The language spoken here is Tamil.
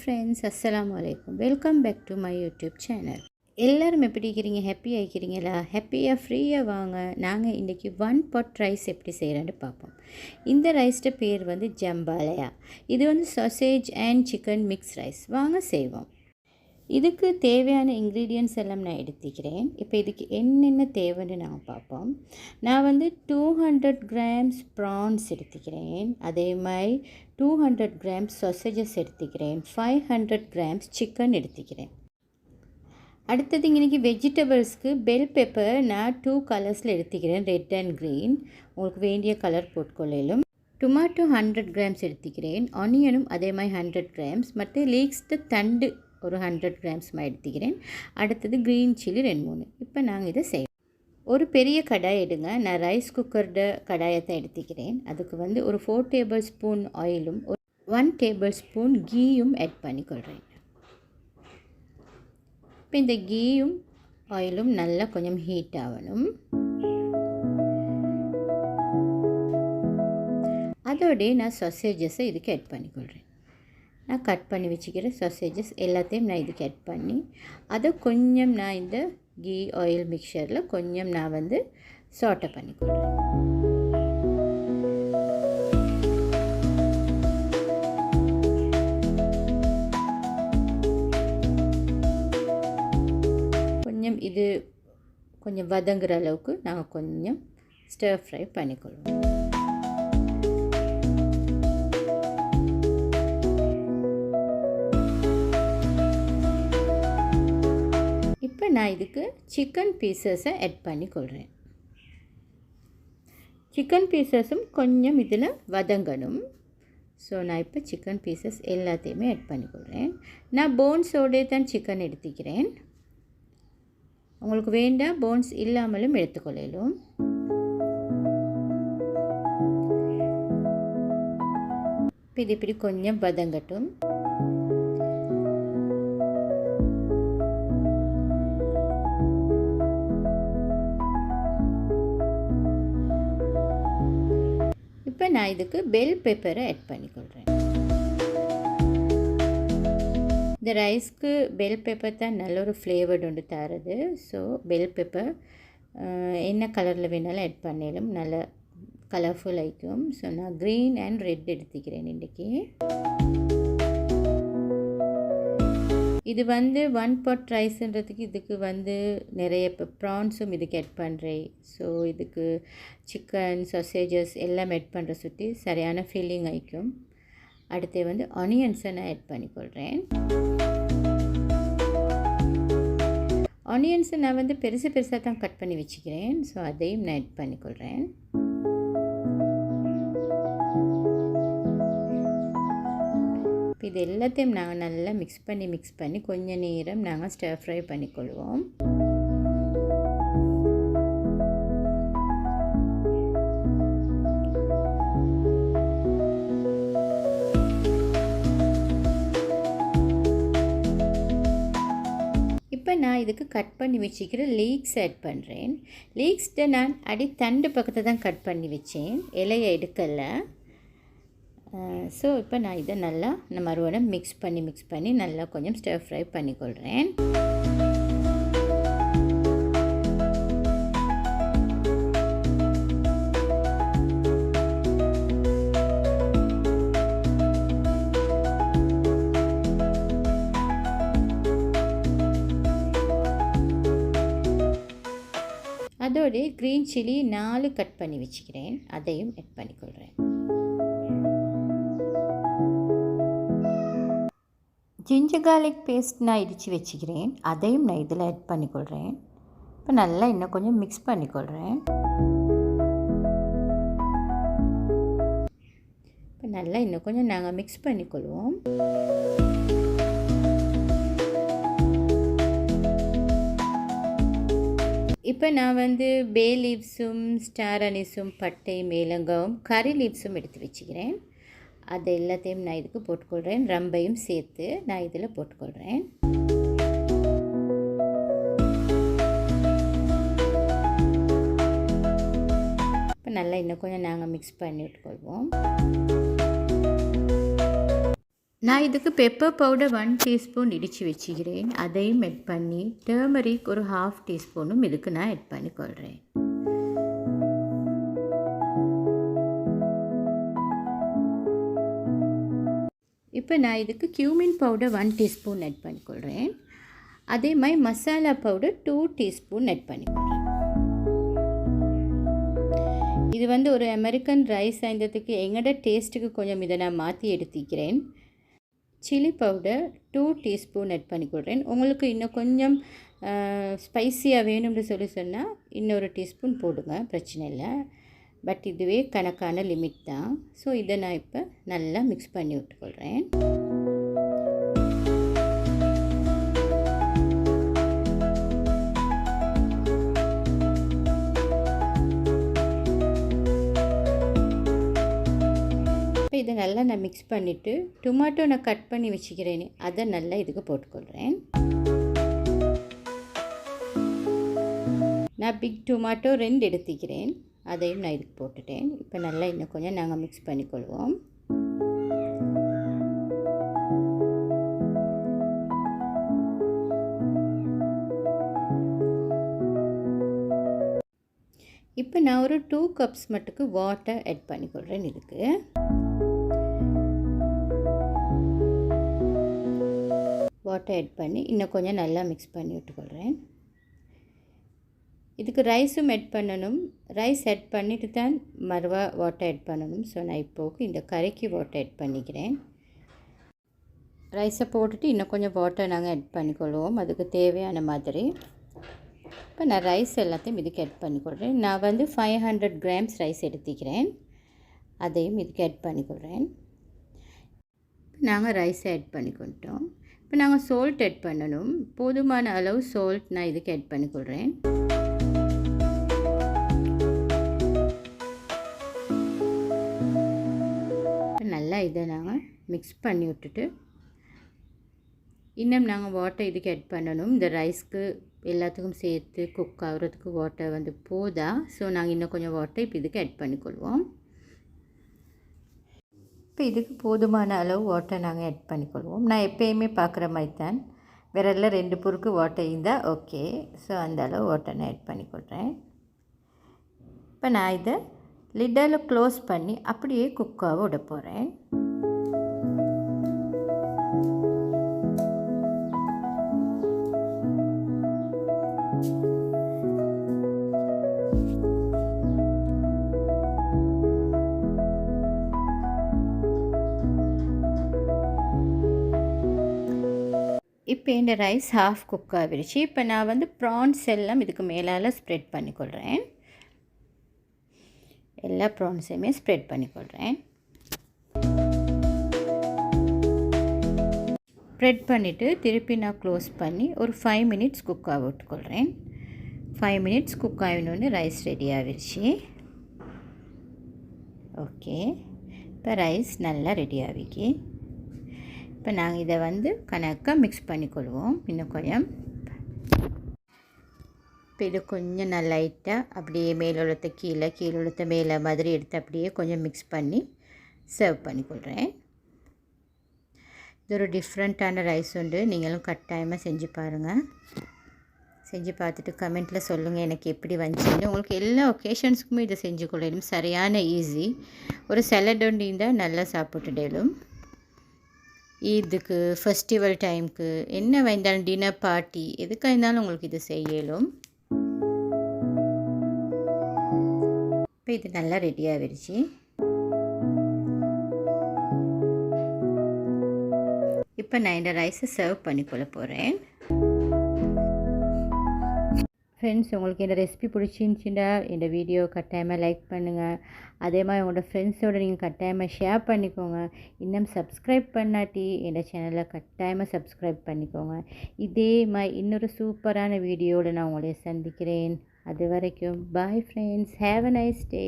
ஃப்ரெண்ட்ஸ், அஸ்ஸலாமு அலைக்கும். Welcome back to my YouTube channel. எல்லோரும் எப்படி இருக்கிறீங்க? ஹாப்பியாக இருக்கிறீங்களா? ஹாப்பியாக ஃப்ரீயாக வாங்க. நாங்கள் இன்றைக்கி 1 pot ரைஸ் எப்படி செய்கிறேன்னு பார்ப்போம். இந்த ரைஸ்ட பேர் வந்து ஜம்பாலயா. இது வந்து sausage and chicken mix rice. வாங்க செய்வோம். இதுக்கு தேவையான இன்க்ரீடியன்ட்ஸ் எல்லாம் நான் எடுத்துக்கிறேன். இப்போ இதுக்கு என்னென்ன தேவைன்னு நாங்கள் பார்ப்போம். நான் வந்து 200 grams ப்ரான்ஸ் எடுத்துக்கிறேன். அதே மாதிரி 200 grams சாசேஜஸ் எடுத்துக்கிறேன். 500 grams சிக்கன் எடுத்துக்கிறேன். அடுத்தது இன்றைக்கி வெஜிடபிள்ஸ்க்கு பெல் பெப்பர் நான் 2 கலர்ஸில் எடுத்துக்கிறேன், ரெட் அண்ட் க்ரீன். உங்களுக்கு வேண்டிய கலர் போட்டுக்கொள்ளும். டொமேட்டோ 100 grams எடுத்துக்கிறேன். ஆனியனும் அதே மாதிரி 100 grams. மற்ற லீக்ஸ்ட்டு தண்டு ஒரு 100 grams எடுத்துக்கிறேன். அடுத்தது க்ரீன் சில்லி 2-3. இப்போ நாங்கள் இதை செய்வோம். ஒரு பெரிய கடாய் எடுங்க. நான் ரைஸ் குக்கர்ட கடாயத்தை எடுத்துக்கிறேன். அதுக்கு வந்து ஒரு 4 tablespoon ஆயிலும் 1 tablespoon கீயும் ஆட் பண்ணிக்கொள்கிறேன். இப்போ இந்த கீயும் ஆயிலும் நல்லா கொஞ்சம் ஹீட் ஆகணும். அதோடய நான் சாசேஜஸை இதுக்கு ஆட் பண்ணிக்கொள்கிறேன். நான் கட் பண்ணி வச்சுக்கிற சாசேஜஸ் எல்லாத்தையும் நான் இதுக்கு ஆட் பண்ணி அதை கொஞ்சம் நான் இந்த கீ ஆயில் மிக்சரில் கொஞ்சம் நான் வந்து சாட்டை பண்ணிக்கொள்கிறேன். கொஞ்சம் இது கொஞ்சம் வதங்குற அளவுக்கு நாங்கள் கொஞ்சம் ஸ்டர் ஃப்ரை பண்ணிக்கொள்வோம். இப்போ நான் இதுக்கு சிக்கன் பீசஸை ஆட் பண்ணிக்கொள்கிறேன். சிக்கன் பீசஸும் கொஞ்சம் இதில் வதங்கணும். ஸோ நான் இப்போ சிக்கன் பீசஸ் எல்லாத்தையுமே ஆட் பண்ணிக்கொள்கிறேன். நான் போன்ஸோடே தான் சிக்கன் எடுத்துக்கிறேன். உங்களுக்கு வேண்டாம் போன்ஸ் இல்லாமலும் எடுத்துக்கொள்ளலும். இப்போ இது இப்படி கொஞ்சம் வதங்கட்டும். இப்போ நான் இதுக்கு பெல் பெப்பரை ஆட் பண்ணிக்கொள்கிறேன். இந்த ரைஸ்க்கு பெல் பெப்பர் தான் நல்ல ஒரு ஃப்ளேவர்டு ஒன்று தருது. ஸோ பெல் பெப்பர் என்ன கலரில் வேணாலும் ஆட் பண்ணிடும், நல்ல கலர்ஃபுல் ஆகிக்கும். ஸோ நான் க்ரீன் அண்ட் ரெட் எடுத்துக்கிறேன் இன்றைக்கி. இது வந்து 1 pot ரைஸ்ன்றதுக்கு இதுக்கு வந்து நிறைய இப்போ ப்ரான்ஸும் இதுக்கு ஆட் பண்ணுறேன். ஸோ இதுக்கு சிக்கன் சாசேஜஸ் எல்லாம் ஆட் பண்ணுற சுற்றி சரியான ஃபீலிங் ஆகிக்கும். அடுத்து வந்து ஆனியன்ஸை நான் ஆட் பண்ணிக்கொள்கிறேன். ஆனியன்ஸை நான் வந்து பெருசு பெருசாக தான் கட் பண்ணி வச்சுக்கிறேன். ஸோ அதையும் நான் ஆட் பண்ணிக்கொள்கிறேன். இது எல்லாத்தையும் நாங்கள் நல்லா மிக்ஸ் பண்ணி கொஞ்சம் நேரம் நாங்கள் ஸ்டர் ஃப்ரை பண்ணிக்கொள்வோம். இப்போ நான் இதுக்கு கட் பண்ணி வச்சுக்கிற லீக்ஸ் ஆட் பண்ணுறேன். லீக்ஸ்ட்டை நான் தண்டு பக்கத்தை தான் கட் பண்ணி வச்சேன், இலையை எடுக்கலை. ஸோ இப்போ நான் இதை நல்லா மறுபடியும் மிக்ஸ் பண்ணி நல்லா கொஞ்சம் ஸ்டர் ஃப்ரை பண்ணிக்கொள்கிறேன். அதோட க்ரீன் சில்லி 4 கட் பண்ணி வச்சுக்கிறேன், அதையும் ஆட் பண்ணிக்கொள்கிறேன். ஜிஞ்சர் கார்லிக் பேஸ்ட் நான் இடித்து வச்சுக்கிறேன், அதையும் நான் இதில் ஆட் பண்ணிக்கொள்கிறேன். இப்போ நல்லா இன்னும் கொஞ்சம் மிக்ஸ் பண்ணிக்கொள்கிறேன். இப்போ நல்லா இன்னும் கொஞ்சம் நாங்கள் மிக்ஸ் பண்ணிக்கொள்வோம். இப்போ நான் வந்து பே லீவ்ஸும் ஸ்டார் அனிஸும் பட்டை மேலங்காவும் கறி லீவ்ஸும் எடுத்து வச்சுக்கிறேன். அது எல்லாத்தையும் நான் இதுக்கு போட்டுக்கொள்கிறேன். ரம்பையும் சேர்த்து நான் இதில் போட்டுக்கொள்கிறேன். இப்போ நல்லா இன்னும் கொஞ்சம் நாங்கள் மிக்ஸ் பண்ணி விட்டுக்கொள்வோம். நான் இதுக்கு பெப்பர் பவுடர் 1 டீஸ்பூன் இடித்து வச்சுக்கிறேன். அதையும் ஆட் பண்ணி டர்மரிக் ஒரு 1/2 டீஸ்பூனும் இதுக்கு நான் ஆட் பண்ணிக்கொள்கிறேன். இப்போ நான் இதுக்கு கியூமின் பவுடர் 1 டீஸ்பூன் ஆட் பண்ணிக்கொள்கிறேன். அதே மாதிரி மசாலா பவுடர் 2 டீஸ்பூன் ஆட் பண்ணிக்கொள்கிறேன். இது வந்து ஒரு அமெரிக்கன் ரைஸ் செய்கிறதுக்கு எங்களோட டேஸ்ட்டுக்கு கொஞ்சம் இதை நான் மாற்றி எடுத்துக்கிறேன். சில்லி பவுடர் 2 டீஸ்பூன் ஆட் பண்ணிக்கொள்கிறேன். உங்களுக்கு இன்னும் கொஞ்சம் ஸ்பைஸியாக வேணும்னு சொன்னால் இன்னொரு டீஸ்பூன் போடுங்க, பிரச்சனை இல்லை. பட் இதுவே கணக்கான லிமிட் தான். ஸோ இதை நான் இப்போ நல்லா மிக்ஸ் பண்ணி விட்டுக்கொள்கிறேன். இதை நல்லா நான் மிக்ஸ் பண்ணிவிட்டு டொமேட்டோ நான் கட் பண்ணி வச்சுக்கிறேனே அதை நல்லா இதுக்கு போட்டுக்கொள்கிறேன். நான் பிக் டொமேட்டோ 2 எடுத்துக்கிறேன், அதையும் நான் இதுக்கு போட்டுட்டேன். இப்போ நல்லா இன்னும் கொஞ்சம் நாங்கள் மிக்ஸ் பண்ணிக்கொள்வோம். இப்போ நான் ஒரு 2 கப்ஸ் மட்டுக்கு வாட்டர் ஆட் பண்ணிக்கொள்கிறேன். இதுக்கு வாட்டர் ஆட் பண்ணி இன்னும் கொஞ்சம் நல்லா மிக்ஸ் பண்ணி விட்டுக்கொள்கிறேன். இதுக்கு ரைஸும் ஆட் பண்ணணும். ரைஸ் ஆட் பண்ணிவிட்டு தான் மறுவா வாட்டர் ஆட் பண்ணணும். ஸோ நான் இப்போது இந்த கறிக்கு வாட்டர் ஆட் பண்ணிக்கிறேன். ரைஸை போட்டுட்டு இன்னும் கொஞ்சம் வாட்டர் நாங்கள் ஆட் பண்ணிக்கொள்வோம், அதுக்கு தேவையான மாதிரி. இப்போ நான் ரைஸ் எல்லாத்தையும் இதுக்கு ஆட் பண்ணிக்கொள்கிறேன். நான் வந்து 500 கிராம்ஸ் ரைஸ் எடுத்துக்கிறேன், அதையும் இதுக்கு ஆட் பண்ணிக்கொள்கிறேன். நாங்கள் ரைஸை ஆட் பண்ணிக்கொண்டோம். இப்போ நாங்கள் சால்ட் ஆட் பண்ணணும். போதுமான அளவு சால்ட் நான் இதுக்கு ஆட் பண்ணிக்கொள்கிறேன். நல்லா இதை நாங்கள் மிக்ஸ் பண்ணி விட்டுட்டு இன்னும் நாங்கள் வாட்டர் இதுக்கு ஆட் பண்ணணும். இந்த ரைஸ்க்கு எல்லாத்துக்கும் சேர்த்து குக் ஆகிறதுக்கு வாட்டர் வந்து போதா. ஸோ நாங்கள் இன்னும் கொஞ்சம் வாட்டர் இப்போ இதுக்கு ஆட் பண்ணிக்கொள்வோம். இப்போ இதுக்கு போதுமான அளவு வாட்டர் நாங்கள் ஆட் பண்ணிக்கொள்வோம். நான் எப்போயுமே பார்க்குற மாதிரி தான், விரலில் 2 பொருக்கு வாட்டர் இருந்தால் ஓகே. ஸோ அந்த அளவு வாட்டர் நான் ஆட் பண்ணிக்கொள்கிறேன். இப்போ நான் இதை லிட்டால் க்ளோஸ் பண்ணி அப்படியே குக்காக விட போகிறேன். இப்போ இந்த ரைஸ் ஹாஃப் குக் ஆகிடுச்சு. இப்போ நான் வந்து ப்ரான்ஸ் எல்லாம் இதுக்கு மேலால் ஸ்ப்ரெட் பண்ணிக்கொள்கிறேன். எல்லா ப்ரான்ஸையுமே ஸ்ப்ரெட் பண்ணிக்கொள்கிறேன். ஸ்ப்ரெட் பண்ணிவிட்டு திருப்பி நான் க்ளோஸ் பண்ணி ஒரு 5 மினிட்ஸ் குக் ஆக விட்டுக்கொள்கிறேன். 5 மினிட்ஸ் குக் ஆகினோன்னு ரைஸ் ரெடி ஆகிடுச்சு. ஓகே, இப்போ ரைஸ் நல்லா ரெடி ஆகிக்கு. இப்போ நாங்கள் இதை வந்து கணக்காக மிக்ஸ் பண்ணிக்கொள்வோம். இன்னும் கொஞ்சம் இப்போ இது கொஞ்சம் நான் லைட்டாக அப்படியே மேலுள்ளத்தை கீழே கீழுள்ளத்தை மேலே மாதிரி எடுத்து அப்படியே கொஞ்சம் மிக்ஸ் பண்ணி சர்வ் பண்ணிக்கொள்கிறேன். இது ஒரு டிஃப்ரெண்ட்டான ரைஸ் உண்டு, நீங்களும் கட்டாயமாக செஞ்சு பாருங்கள். செஞ்சு பார்த்துட்டு கமெண்ட்டில் சொல்லுங்கள் எனக்கு எப்படி வந்துச்சுன்னு. உங்களுக்கு எல்லா ஒகேஷன்ஸுக்குமே இதை செஞ்சு கொள்ளணும், சரியான ஈஸி. ஒரு சலட் ஒன்று இருந்தால் நல்லா சாப்பிட்டுடலும். இதுக்கு ஃபெஸ்டிவல் டைமுக்கு என்ன வேண்டாலும் டின்னர் பார்ட்டி எதுக்காக இருந்தாலும் உங்களுக்கு இது செய்யலும். இப்போ இது நல்லா ரெடி ஆகிடுச்சு. இப்போ நான் இந்த ரைஸை சர்வ் பண்ணிக்கொள்ள போகிறேன். ஃப்ரெண்ட்ஸ், உங்களுக்கு இந்த ரெசிபி பிடிச்சிருந்துச்சுன்னா இந்த வீடியோ கட்டாயமாக லைக் பண்ணுங்கள். அதே மாதிரி உங்களோட ஃப்ரெண்ட்ஸோடு நீங்கள் கட்டாயமாக ஷேர் பண்ணிக்கோங்க. இன்னும் சப்ஸ்கிரைப் பண்ணாட்டி இந்த சேனலை கட்டாயமாக சப்ஸ்கிரைப் பண்ணிக்கோங்க. இதே மாதிரி இன்னொரு சூப்பரான வீடியோவில் நான் உங்களை சந்திக்கிறேன். அது வரைக்கும் bye friends, have a nice day.